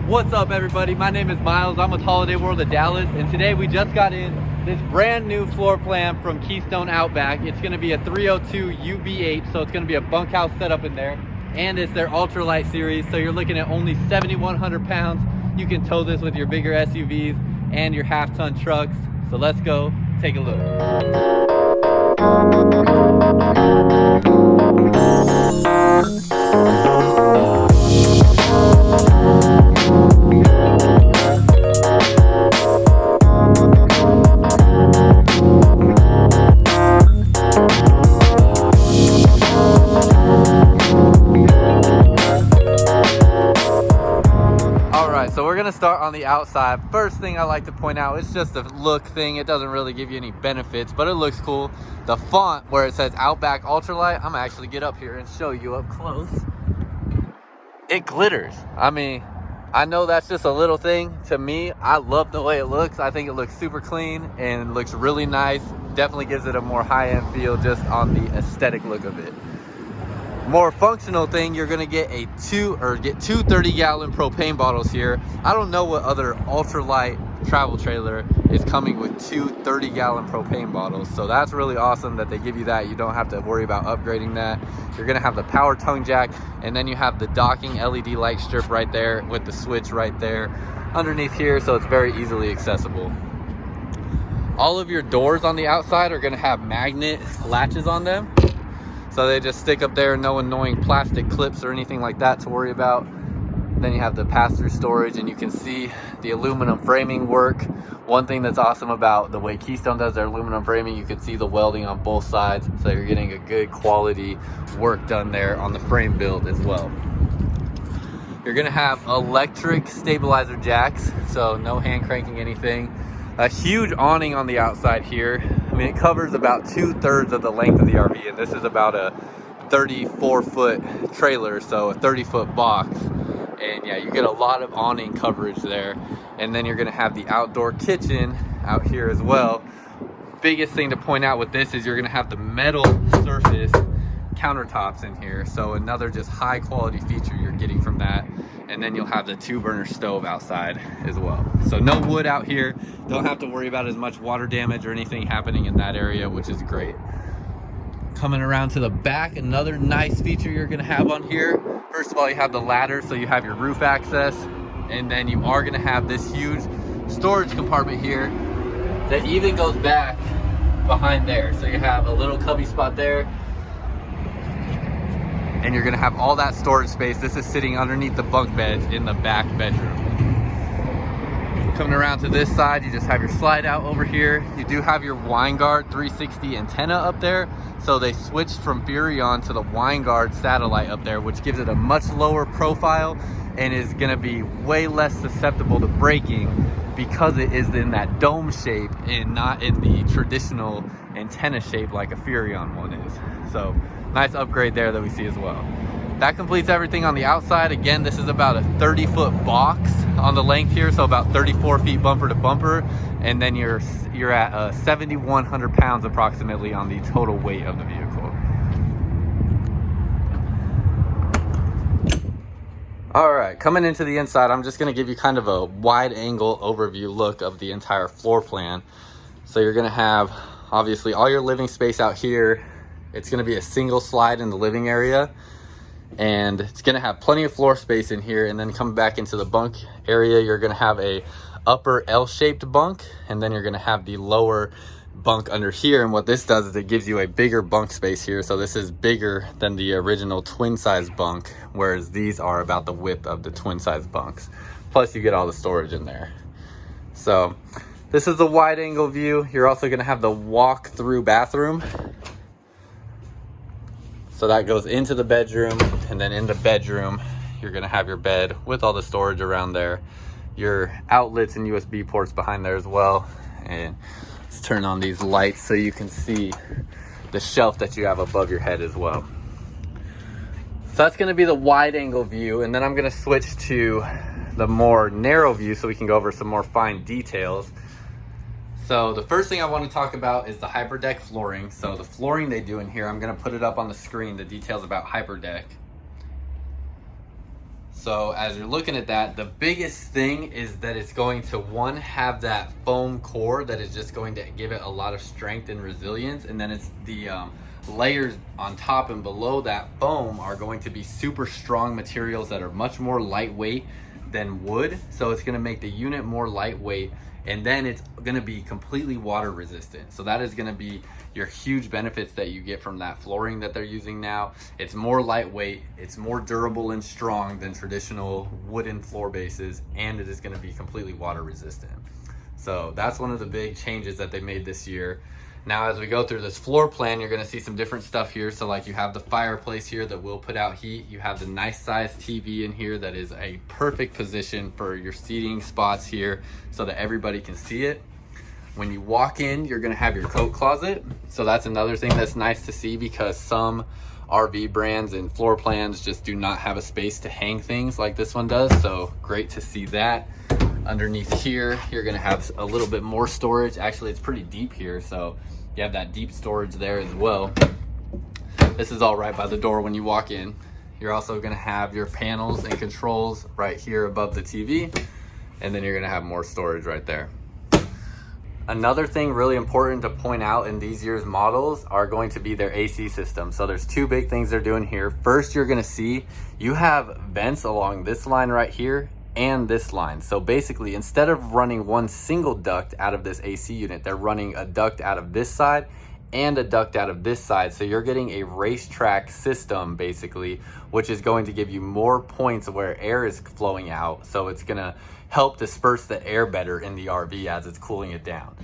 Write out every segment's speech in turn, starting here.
What's up, everybody? My name is Miles. I'm with Holiday World of Dallas, and today we just got in this brand new floor plan from Keystone Outback. It's going to be a 302 UB8, so it's going to be a bunkhouse setup in there, and it's their ultralight series, so you're looking at only 7,100 pounds. You can tow this with your bigger SUVs and your half-ton trucks. So let's go take a look. So we're gonna start on the outside. First thing I like to point out, it's just a look thing. It doesn't really give you any benefits, but it looks cool. The font where it says Outback Ultralight, I'm gonna actually get up here and show you up close. It glitters. I mean, I know that's just a little thing. To me, I love the way it looks. I think it looks super clean and looks really nice. Definitely gives it a more high-end feel just on the aesthetic look of it. More functional thing, you're gonna get two 30-gallon propane bottles here. I don't know what other ultralight travel trailer is coming with two 30-gallon propane bottles, so that's really awesome that they give you that. You don't have to worry about upgrading that. You're gonna have the power tongue jack, and then you have the docking LED light strip right there with the switch right there underneath here, so it's very easily accessible. All of your doors on the outside are gonna have magnet latches on them. So they just stick up there, no annoying plastic clips or anything like that to worry about. Then you have the pass-through storage, and you can see the aluminum framing work. One thing that's awesome about the way Keystone does their aluminum framing, you can see the welding on both sides, so you're getting a good quality work done there on the frame build as well. You're gonna have electric stabilizer jacks, so no hand cranking anything. A huge awning on the outside here. I mean, it covers about 2/3 of the length of the RV, and this is about a 34-foot trailer, so a 30-foot box. And yeah, you get a lot of awning coverage there. And then you're gonna have the outdoor kitchen out here as well. Biggest thing to point out with this is you're gonna have the metal surface countertops in here, so another just high quality feature you're getting from that. And then you'll have the 2-burner stove outside as well, so no wood out here. Don't have to worry about as much water damage or anything happening in that area, which is great. Coming around to the back, another nice feature you're going to have on here, first of all, you have the ladder, so you have your roof access, and then you are going to have this huge storage compartment here that even goes back behind there, so you have a little cubby spot there. And you're gonna have all that storage space. This is sitting underneath the bunk beds in the back bedroom. Coming around to this side, you just have your slide out over here. You do have your Winegard 360 antenna up there. So they switched from Furrion to the Winegard satellite up there, which gives it a much lower profile and is gonna be way less susceptible to breaking because it is in that dome shape and not in the traditional antenna shape like a Furrion one is. So nice upgrade there that we see as well. That completes everything on the outside. Again, this is about a 30-foot box on the length here, so about 34 feet bumper to bumper, and then you're at 7,100 pounds approximately on the total weight of the vehicle. All right, coming into the inside, I'm just gonna give you kind of a wide angle overview look of the entire floor plan. So you're gonna have obviously all your living space out here. It's gonna be a single slide in the living area, and it's gonna have plenty of floor space in here. And then coming back into the bunk area, you're gonna have a upper L-shaped bunk, and then you're gonna have the lower bunk under here. And what this does is it gives you a bigger bunk space here. So this is bigger than the original twin size bunk, whereas these are about the width of the twin size bunks. Plus you get all the storage in there. So this is the wide angle view. You're also gonna have the walk-through bathroom. So that goes into the bedroom, and then in the bedroom, you're gonna have your bed with all the storage around there, your outlets and USB ports behind there as well. And let's turn on these lights so you can see the shelf that you have above your head as well. So that's gonna be the wide angle view, and then I'm gonna switch to the more narrow view so we can go over some more fine details. So the first thing I want to talk about is the HyperDeck flooring. So the flooring they do in here, I'm going to put it up on the screen, the details about HyperDeck. So as you're looking at that, the biggest thing is that it's going to, one, have that foam core that is just going to give it a lot of strength and resilience. And then it's the layers on top and below that foam are going to be super strong materials that are much more lightweight than wood. So it's going to make the unit more lightweight, and then it's going to be completely water resistant. So that is going to be your huge benefits that you get from that flooring that they're using now. It's more lightweight, it's more durable and strong than traditional wooden floor bases, and it is going to be completely water resistant. So that's one of the big changes that they made this year. Now, as we go through this floor plan, you're gonna see some different stuff here. So like you have the fireplace here that will put out heat. You have the nice sized TV in here that is a perfect position for your seating spots here so that everybody can see it. When you walk in, you're gonna have your coat closet. So that's another thing that's nice to see, because some RV brands and floor plans just do not have a space to hang things like this one does. So great to see that. Underneath here, you're gonna have a little bit more storage. Actually, it's pretty deep here, so you have that deep storage there as well. This is all right by the door when you walk in. You're also gonna have your panels and controls right here above the TV, and then you're gonna have more storage right there. Another thing really important to point out in these year's models are going to be their AC system. So there's two big things they're doing here. First, you're gonna see you have vents along this line right here and this line. So basically, instead of running one single duct out of this AC unit, they're running a duct out of this side and a duct out of this side. So you're getting a racetrack system basically, which is going to give you more points where air is flowing out. So it's gonna help disperse the air better in the RV as it's cooling it down.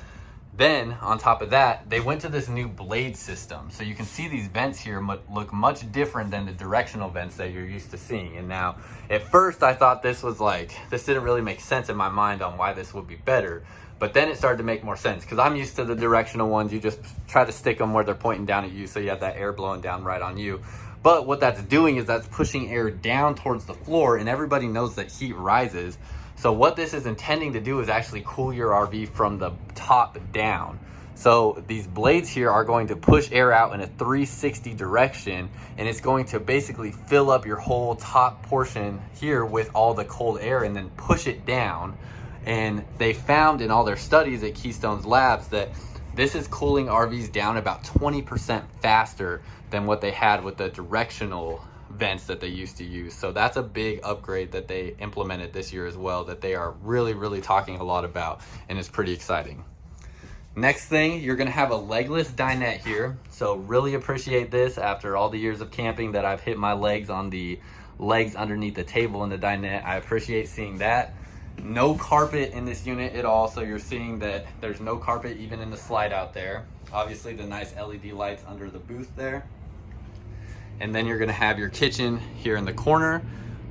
Then on top of that, they went to this new blade system. So you can see these vents here look much different than the directional vents that you're used to seeing. And now at first I thought this didn't really make sense in my mind on why this would be better. But then it started to make more sense, because I'm used to the directional ones. You just try to stick them where they're pointing down at you, so you have that air blowing down right on you. But what that's doing is that's pushing air down towards the floor, and everybody knows that heat rises. So what this is intending to do is actually cool your RV from the top down. So these blades here are going to push air out in a 360 direction, and it's going to basically fill up your whole top portion here with all the cold air and then push it down. And they found in all their studies at Keystone's labs that this is cooling RVs down about 20% faster than what they had with the directional vents that they used to use. So that's a big upgrade that they implemented this year as well, that they are really talking a lot about, and it's pretty exciting. Next thing, you're gonna have a legless dinette here. So really appreciate this after all the years of camping that I've hit my legs on the legs underneath the table in the dinette. I appreciate seeing that. No carpet in this unit at all, so you're seeing that there's no carpet even in the slide out there. Obviously the nice LED lights under the booth there. And then you're gonna have your kitchen here in the corner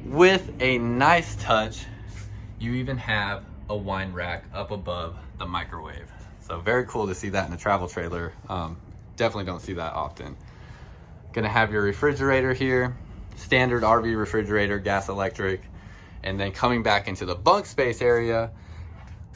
with a nice touch. You even have a wine rack up above the microwave. So very cool to see that in a travel trailer. Definitely don't see that often. Gonna have your refrigerator here, standard RV refrigerator, gas electric. And then coming back into the bunk space area,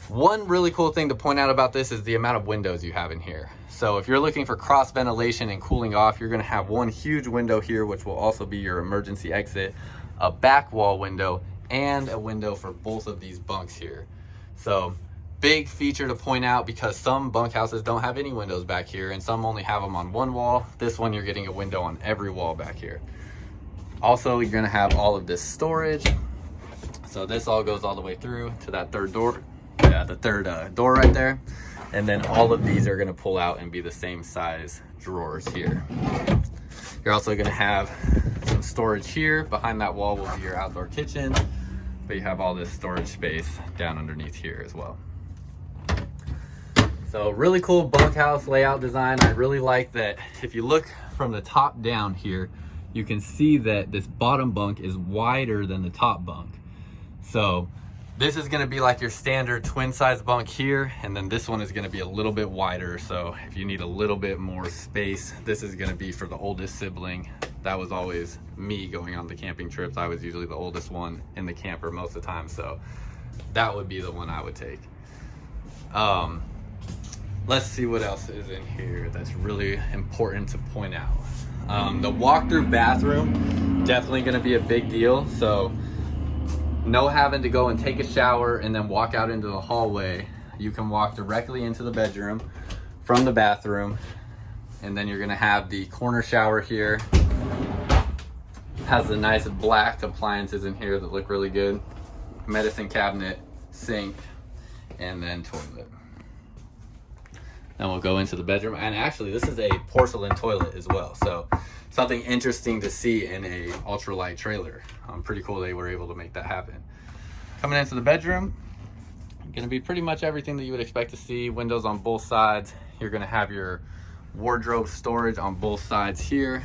one really cool thing to point out about this is the amount of windows you have in here. So if you're looking for cross ventilation and cooling off, you're gonna have one huge window here, which will also be your emergency exit, a back wall window, and a window for both of these bunks here. So big feature to point out, because some bunkhouses don't have any windows back here and some only have them on one wall. This one, you're getting a window on every wall back here. Also, you're gonna have all of this storage. So this all goes all the way through to that third door. Yeah, the third door right there. And then all of these are gonna pull out and be the same size drawers here. You're also gonna have some storage here. Behind that wall will be your outdoor kitchen, but you have all this storage space down underneath here as well. So really cool bunkhouse layout design. I really like that if you look from the top down here, you can see that this bottom bunk is wider than the top bunk. So this is gonna be like your standard twin size bunk here, and then this one is gonna be a little bit wider. So if you need a little bit more space, this is gonna be for the oldest sibling. That was always me going on the camping trips. I was usually the oldest one in the camper most of the time. So that would be the one I would take. Let's see what else is in here that's really important to point out. The walk-through bathroom, definitely gonna be a big deal. So No having to go and take a shower and then walk out into the hallway. You can walk directly into the bedroom from the bathroom. And then you're gonna have the corner shower here. Has the nice black appliances in here that look really good. Medicine cabinet, sink, and then toilet. Then we'll go into the bedroom. And actually, this is a porcelain toilet as well. So something interesting to see in a ultralight trailer. Pretty cool they were able to make that happen. Coming into the bedroom, gonna be pretty much everything that you would expect to see. Windows on both sides. You're gonna have your wardrobe storage on both sides here.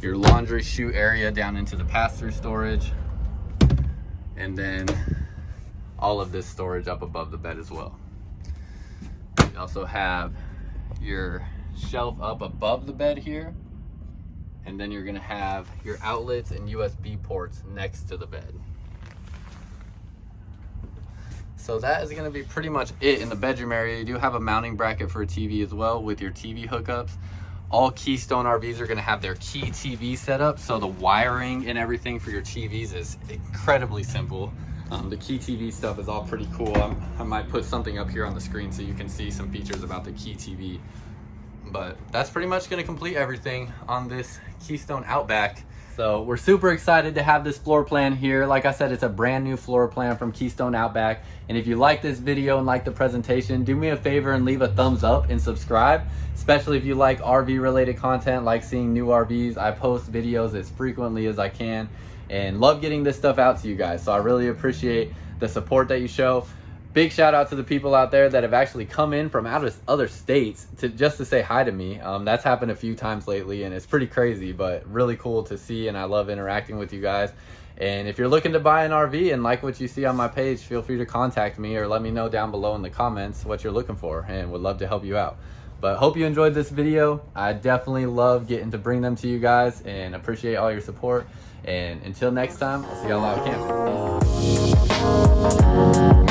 Your laundry chute area down into the pass-through storage. And then all of this storage up above the bed as well. You also have your shelf up above the bed here. And then you're gonna have your outlets and USB ports next to the bed. So that is gonna be pretty much it in the bedroom area. You do have a mounting bracket for a TV as well with your TV hookups. All Keystone RVs are gonna have their Key TV set up, so the wiring and everything for your TVs is incredibly simple. The Key TV stuff is all pretty cool. I might put something up here on the screen so you can see some features about the Key TV. But that's pretty much gonna complete everything on this Keystone Outback. So we're super excited to have this floor plan here. Like I said, it's a brand new floor plan from Keystone Outback. And if you like this video and like the presentation, do me a favor and leave a thumbs up and subscribe. Especially if you like RV related content, like seeing new RVs. I post videos as frequently as I can and love getting this stuff out to you guys. So I really appreciate the support that you show. Big shout out to the people out there that have actually come in from out of other states just to say hi to me. That's happened a few times lately and it's pretty crazy, but really cool to see, and I love interacting with you guys. And if you're looking to buy an RV and like what you see on my page, feel free to contact me or let me know down below in the comments what you're looking for, and would love to help you out. But hope you enjoyed this video. I definitely love getting to bring them to you guys and appreciate all your support. And until next time, I'll see y'all out camping.